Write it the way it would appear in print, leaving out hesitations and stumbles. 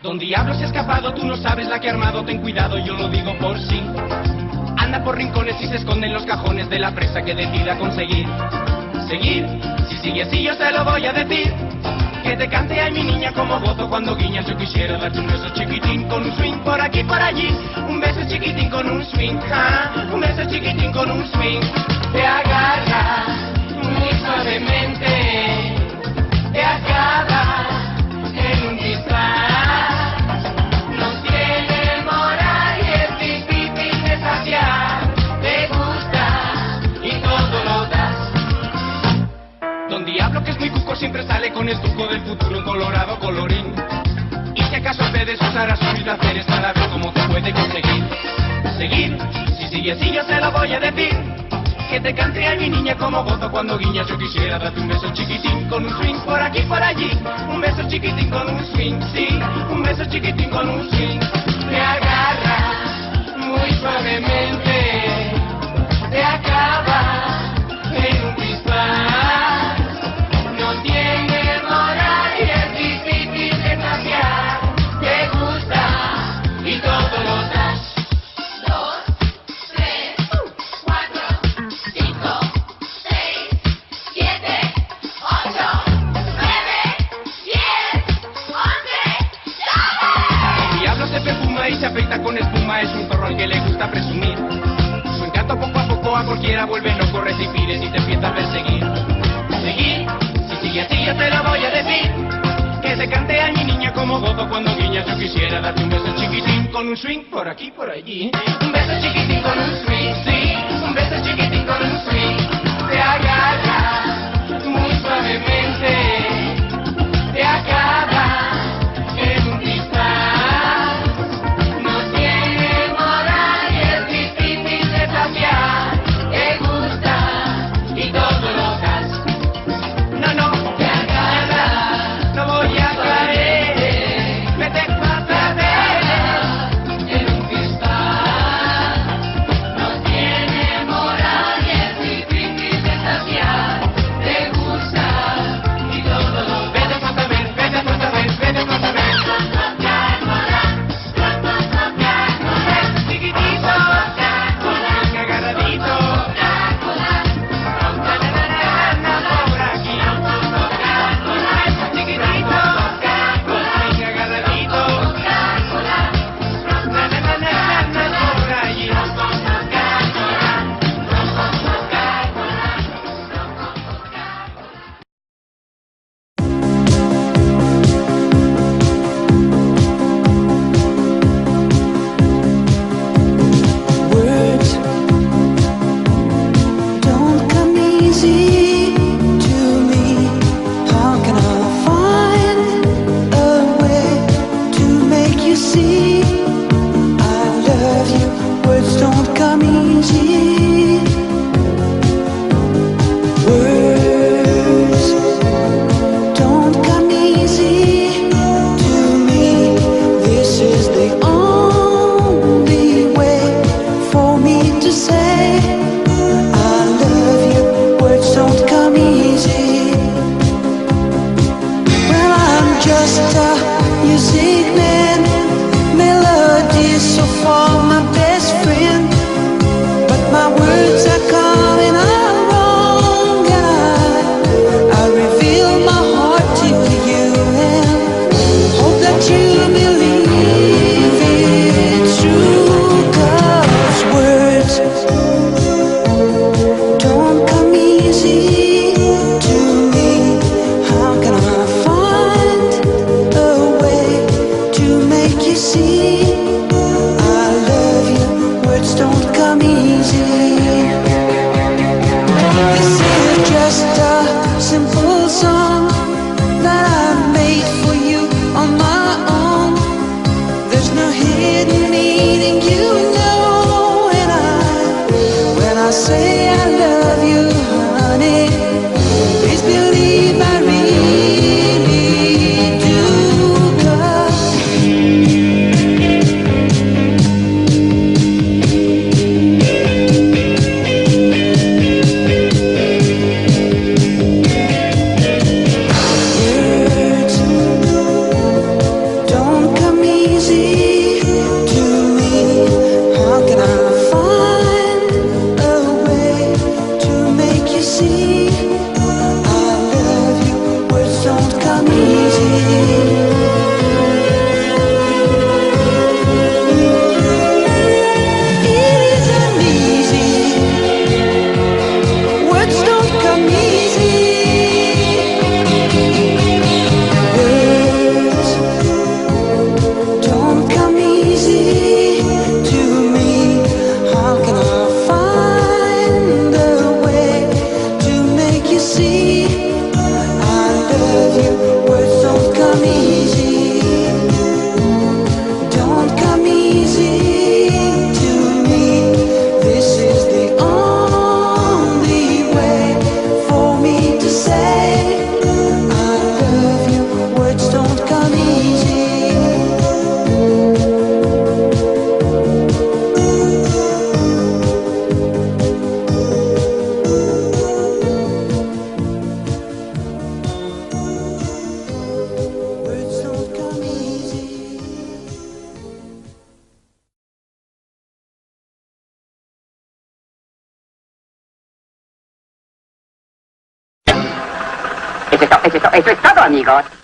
Don Diablo se ha escapado, tú no sabes la que ha armado, ten cuidado, yo lo digo por sí. Anda por rincones y se esconde en los cajones de la presa que decida conseguir. Seguir, si sigue así yo te lo voy a decir. Que te cante ay mi niña como gozo cuando guiñas. Yo quisiera darte un beso chiquitín con un swing por aquí por allí. Un beso chiquitín con un swing, un beso chiquitín con un swing. Te agarra muy suavemente, te acaba en un disparo. Don Diablo, que es muy cuco, siempre sale con el truco del futuro en colorado colorín. Y si acaso en vez de sus aras sus placeres para ver cómo te puede conseguir. Seguir, si sigue así yo te lo voy a decir. Que te cante a mi niña como gozo cuando guiñas. Yo quisiera darte un beso chiquitín con un swing por aquí por allí. Un beso chiquitín con un swing, sí, un beso chiquitín con un swing. Te agarra muy suavemente, te acaba en un disparo. No tiene moral y es difícil de cambiar. Te gusta y todo lo das. 2, 3, 4, 5, 6, 7, 8, 9, 10, 11, ¡dale! El diablo se perfuma y se afeita con espuma. Es un zorro al que le gusta presumir. Su encanto poco a poco a cualquiera vuelve loco. Recibires y te empieza a perseguir. Seguir, si sigue así yo te lo voy a decir. Que te cante a mi niña como gozo cuando guiñas. Yo quisiera darte un beso chiquitín con un swing por aquí por allí. Un beso chiquitín con un swing, sí, un beso chiquitín con un swing. Te agarra muy suavemente, te acaba en un disparo. No tiene moral y es difícil de cambiar. Te gusta y todo lo das. No, no, te agarra, no voy a caer. Vete para ver en un disparo. No tiene moral y es difícil de cambiar. Te gusta y todo lo das. Vete para ver, vete para ver, vete para ver. Chiquitito, agarradito. Por aquí. Chiquitito, agarradito. Por allí. Words don't come easy to me. How can I find a way to make you see I love you? Words don't come easy. Words don't come easy to me. This is the only way for me to say I love you. Words don't come easy. Well, I'm just a music man. Melodies so far my best friend. But my words are coming out wrong, and I reveal my heart to you and hope that you believe it's true. 'Cause words don't come easy to me. How can I find a way to make you see I love you? Words don't come easy. This is just a simple song that I made for you on my own. There's no hidden meaning, you know, when I say I love you, honey. Eso es todo, amigos.